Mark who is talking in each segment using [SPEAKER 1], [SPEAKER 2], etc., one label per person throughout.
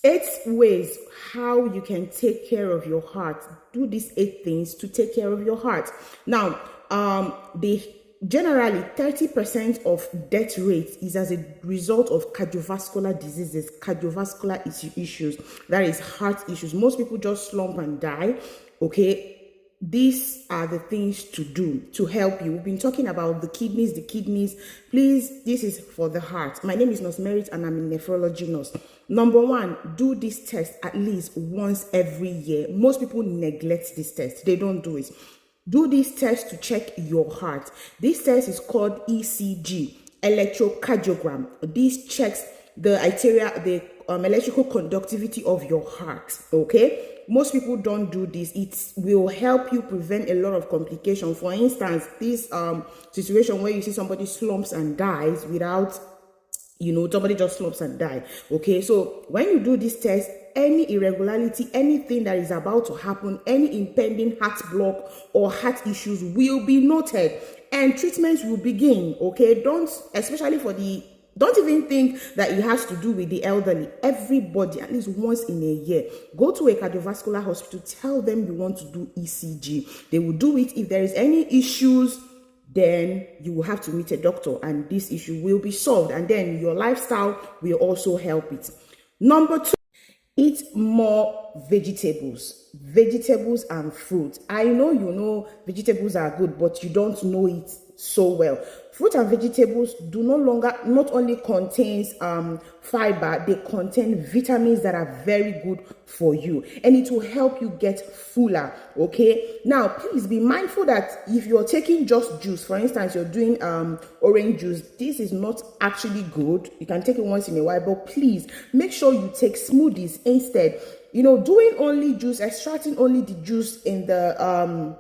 [SPEAKER 1] 8 ways how you can take care of your heart. Do these 8 things to take care of your heart. Now, generally 30% of death rate is as a result of cardiovascular diseases, cardiovascular issues, that is heart issues. Most people just slump and die. Okay, these are the things to do to help you. We've been talking about the kidneys. Please, this is for the heart. My name is Nurse Merit and I'm a nephrology nurse. Number 1, do this test at least once every year. Most people neglect this test. They don't do it. Do this test to check your heart. This test is called ECG, electrocardiogram. This checks the arteria, the electrical conductivity of your heart. Okay, most people don't do this. It will help you prevent a lot of complications. For instance, this situation where you see somebody slumps and dies without, somebody just slumps and die. Okay, so when you do this test, any irregularity, anything that is about to happen, any impending heart block or heart issues will be noted and treatments will begin. Okay, don't even think that it has to do with the elderly. Everybody, at least once in a year, go to a cardiovascular hospital, tell them you want to do ECG. They will do it. If there is any issues, then you will have to meet a doctor and this issue will be solved. And then your lifestyle will also help it. Number 2, eat more vegetables and fruit. I know vegetables are good, but you don't know it so well. Fruit and vegetables not only contains fiber, they contain vitamins that are very good for you, and it will help you get fuller. Okay, now please be mindful that if you're taking just juice, for instance, you're doing orange juice, this is not actually good. You can take it once in a while, but please make sure you take smoothies instead. Doing only juice, extracting only the juice in the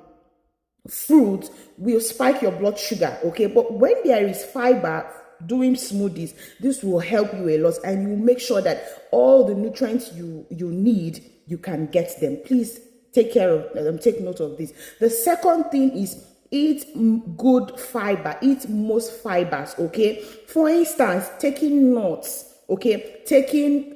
[SPEAKER 1] fruit will spike your blood sugar. Okay, but when there is fiber, doing smoothies, this will help you a lot, and you make sure that all the nutrients you need, you can get them. Please take care of them. Take note of this. The second thing is eat good fiber. Eat most fibers. Okay, for instance, taking nuts. Okay, taking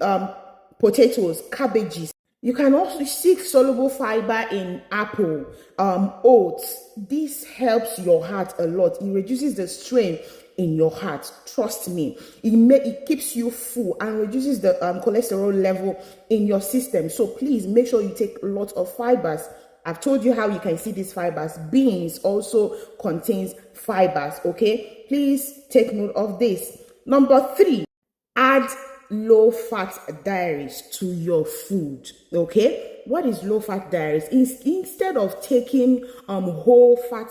[SPEAKER 1] potatoes, cabbages. You can also seek soluble fiber in apple, oats. This helps your heart a lot. It reduces the strain in your heart. Trust me. It keeps you full and reduces the cholesterol level in your system. So please make sure you take lots of fibers. I've told you how you can see these fibers. Beans also contains fibers. Okay, please take note of this. Number 3, add low-fat dairies to your food. Okay, what is low-fat dairies? Instead of taking whole-fat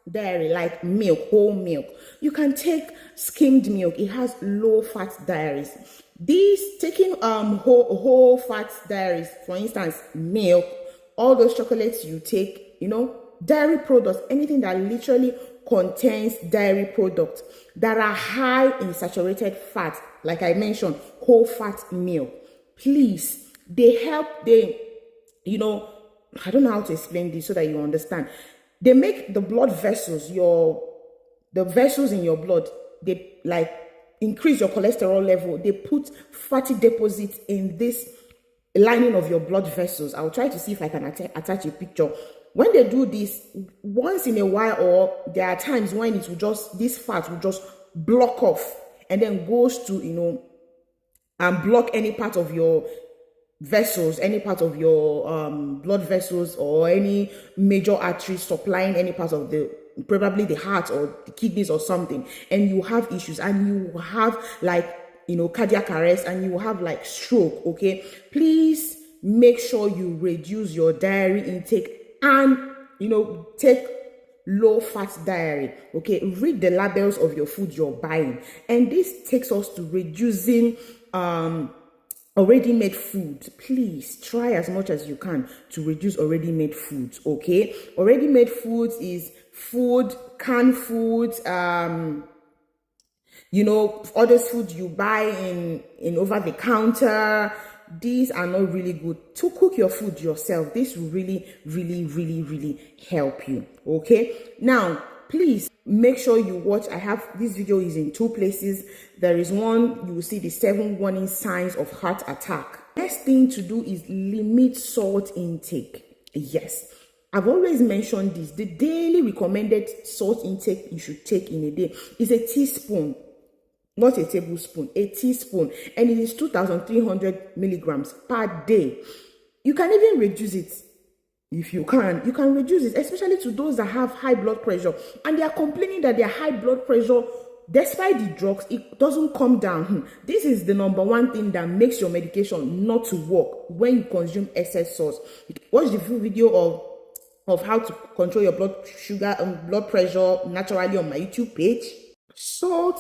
[SPEAKER 1] dairy like milk, whole milk, you can take skimmed milk. It has low-fat dairies. These taking whole-fat dairies, for instance, milk, all those chocolates you take, dairy products, anything that literally contains dairy products that are high in saturated fat, like I mentioned, whole fat milk. Please, they help. I don't know how to explain this so that you understand. They make the blood vessels, the vessels in your blood, they increase your cholesterol level. They put fatty deposits in this lining of your blood vessels. I'll try to see if I can attach a picture. When they do this once in a while, or there are times when this fat will just block off and then goes to, and block any part of your vessels, any part of your blood vessels, or any major artery supplying any part of probably the heart or the kidneys or something, and you have issues, and you have cardiac arrest, and you have stroke. Okay, please make sure you reduce your dairy intake and take low-fat dairy. Okay, read the labels of your food you're buying, and this takes us to reducing already made food. Please try as much as you can to reduce already made foods. Okay, already made foods is food, canned foods, other food you buy in over the counter. These are not really good. To cook your food yourself, this will really, really, really, really help you. Okay, now please make sure you watch. This video is in 2 places. There is one, you will see the 7 warning signs of heart attack. next thing to do is limit salt intake. Yes, I've always mentioned this. The daily recommended salt intake you should take in a day is a teaspoon, not a tablespoon, a teaspoon, and it is 2,300 milligrams per day. You can even reduce it. If you can reduce it, especially to those that have high blood pressure and they are complaining that their high blood pressure, despite the drugs, it doesn't come down. This is the number one thing that makes your medication not to work when you consume excess salt. Watch the full video of how to control your blood sugar and blood pressure naturally on my YouTube page. Salt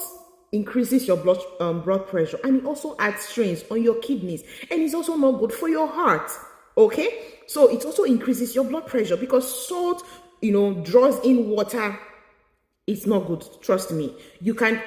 [SPEAKER 1] increases your blood pressure, and it also adds strains on your kidneys, and it's also not good for your heart. Okay, so it also increases your blood pressure because salt, draws in water. It's not good, trust me. You can,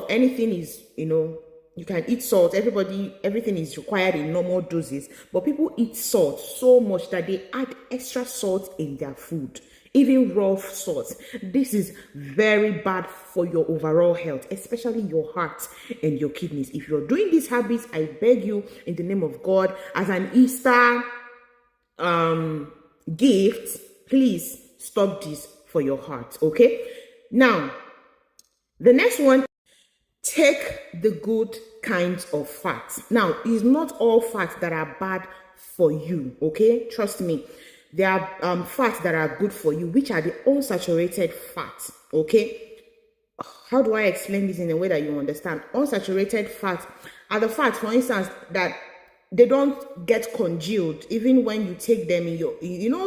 [SPEAKER 1] anything is, you can eat salt. Everything is required in normal doses, but people eat salt so much that they add extra salt in their food, even raw salt. This is very bad for your overall health, especially your heart and your kidneys. If you're doing these habits, I beg you in the name of God, as an Easter gift, please stop this for your heart. Okay, now the next one, take the good kinds of fats. Now, it's not all fats that are bad for you. Okay, trust me, there are fats that are good for you, which are the unsaturated fats. Okay, how do I explain this in a way that you understand? Unsaturated fats are the fats, for instance, that they don't get congealed even when you take them in your,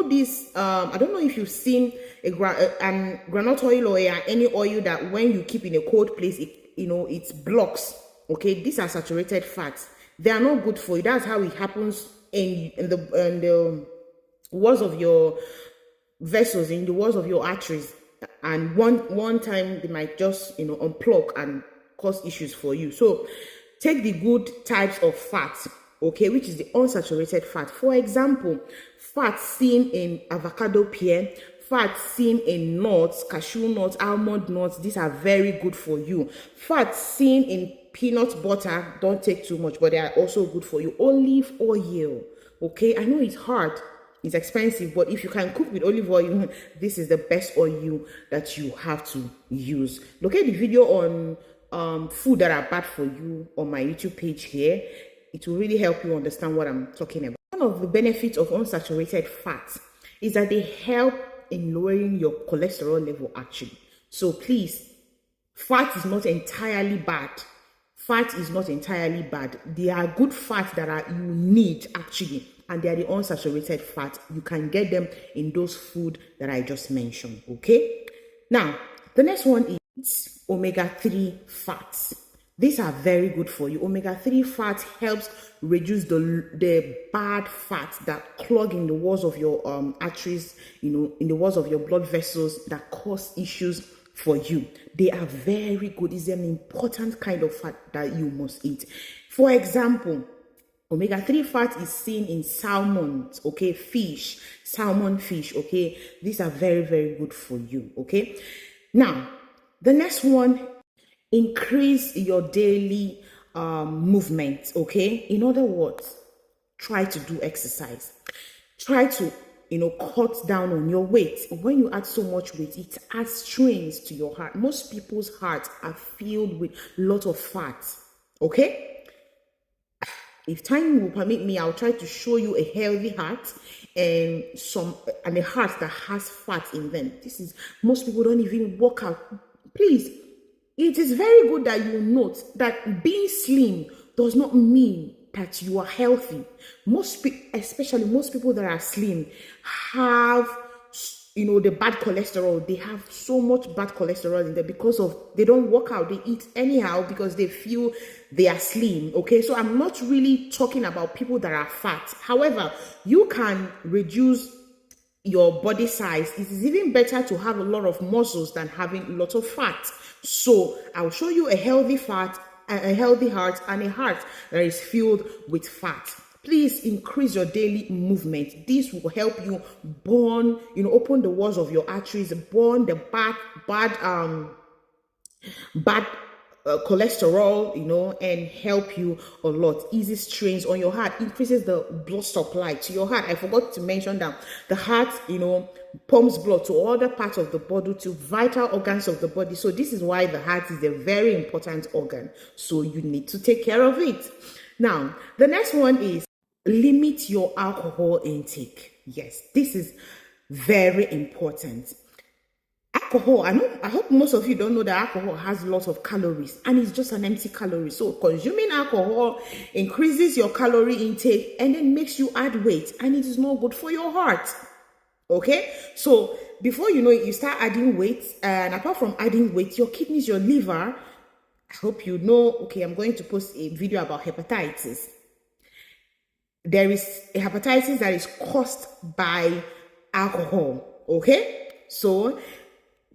[SPEAKER 1] this, I don't know if you've seen granite oil or any oil that when you keep in a cold place, it blocks. Okay, these are saturated fats. They are not good for you. That's how it happens in the walls of your vessels, in the walls of your arteries. And one time they might just, unplug and cause issues for you. So take the good types of fats, okay, which is the unsaturated fat. For example, fats seen in avocado pear, fats seen in nuts, cashew nuts, almond nuts. These are very good for you. Fats seen in peanut butter, don't take too much, but they are also good for you. Olive oil, okay, I know it's hard, it's expensive, but if you can cook with olive oil, this is the best oil that you have to use. Look at the video on food that are bad for you on my YouTube page here. It will really help you understand what I'm talking about. One of the benefits of unsaturated fats is that they help in lowering your cholesterol level actually. So please, fat is not entirely bad. Fat is not entirely bad. There are good fats that you need actually, and they are the unsaturated fats. You can get them in those food that I just mentioned. Okay. Now, the next one is omega-3 fats. These are very good for you. Omega-3 fat helps reduce the bad fats that clog in the walls of your arteries, in the walls of your blood vessels that cause issues for you. They are very good. It's an important kind of fat that you must eat. For example, omega-3 fat is seen in salmon, okay, fish, salmon fish, okay. These are very, very good for you, okay. Now, the next one, increase your daily movement, okay. In other words, try to do exercise. Try to cut down on your weight. When you add so much weight, it adds strains to your heart. Most people's hearts are filled with a lot of fat, okay. If time will permit me, I'll try to show you a healthy heart and a heart that has fat in them. Most people don't even work out. Please, it is very good that you note that being slim does not mean that you are healthy. Especially most people that are slim have, the bad cholesterol. They have so much bad cholesterol in them because they don't work out. They eat anyhow because they feel they are slim. Okay, so I'm not really talking about people that are fat. However, you can reduce your body size. It is even better to have a lot of muscles than having a lot of fat. So I'll show you a healthy heart, and a heart that is filled with fat. Please increase your daily movement. This will help you burn, open the walls of your arteries, burn the bad cholesterol, and help you a lot. Eases strains on your heart, increases the blood supply to your heart. I forgot to mention that the heart, pumps blood to other parts of the body, to vital organs of the body. So this is why the heart is a very important organ. So you need to take care of it. Now, the next one is limit your alcohol intake. Yes, this is very important. Alcohol, I hope most of you don't know that alcohol has lots of calories and it's just an empty calorie. So consuming alcohol increases your calorie intake and then makes you add weight, and it is not good for your heart. Okay, so before you know it, you start adding weight, and apart from adding weight, your kidneys, your liver, I hope you know, okay, I'm going to post a video about hepatitis. There is a hepatitis that is caused by alcohol. Okay, so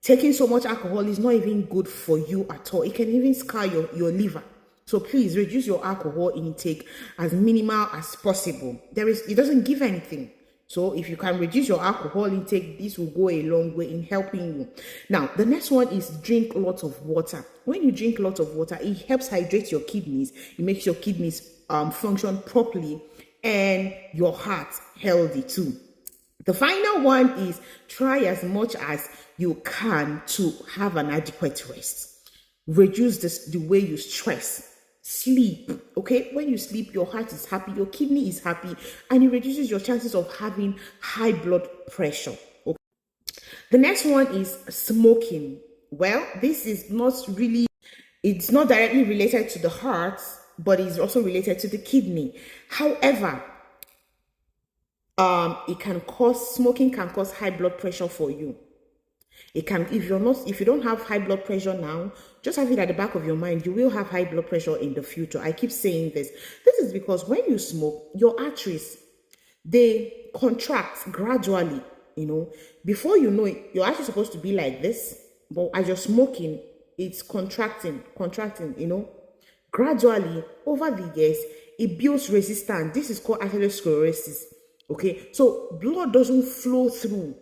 [SPEAKER 1] taking so much alcohol is not even good for you at all. It can even scar your liver. So please reduce your alcohol intake as minimal as possible. It doesn't give anything. So if you can reduce your alcohol intake, this will go a long way in helping you. Now, the next one is drink lots of water. When you drink lots of water, it helps hydrate your kidneys. It makes your kidneys function properly and your heart healthy too. The final one is try as much as you can to have an adequate rest. Reduce the way you stress. Sleep, okay? When you sleep, your heart is happy, your kidney is happy, and it reduces your chances of having high blood pressure. Okay? The next one is smoking. Well, this is it's not directly related to the heart, but it's also related to the kidney. However, smoking can cause high blood pressure for you. It can, if you don't have high blood pressure now, just have it at the back of your mind. You will have high blood pressure in the future. I keep saying this. This is because when you smoke, your arteries, they contract gradually, Before you know it, your arteries are supposed to be like this, but as you're smoking, it's contracting, Gradually, over the years, it builds resistance. This is called atherosclerosis. Okay, so blood doesn't flow through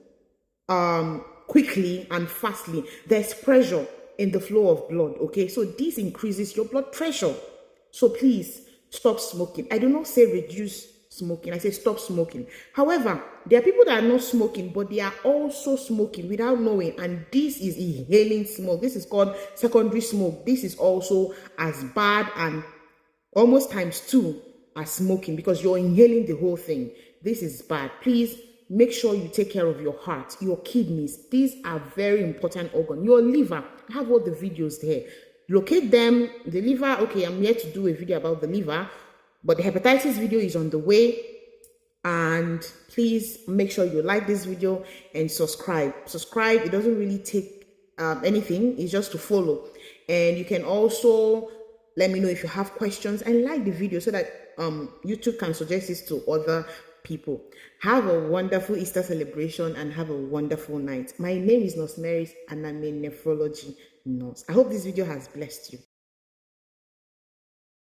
[SPEAKER 1] quickly and fastly. There's pressure in the flow of blood. Okay, so this increases your blood pressure. So please stop smoking. I do not say reduce smoking, I say stop smoking. However, there are people that are not smoking, but they are also smoking without knowing, and this is inhaling smoke. This is called secondary smoke. This is also as bad and almost times 2 as smoking, because you're inhaling the whole thing. This is bad. Please make sure you take care of your heart, your kidneys. These are very important organs. Your liver, I have all the videos there. Locate them. The liver, okay, I'm here to do a video about the liver, but the hepatitis video is on the way. And please make sure you like this video and subscribe. Subscribe, it doesn't really take anything. It's just to follow. And you can also let me know if you have questions, and like the video so that YouTube can suggest this to other people. Have a wonderful Easter celebration and have a wonderful night. My name is Nurse Mary and I'm a nephrology nurse. I hope this video has blessed you.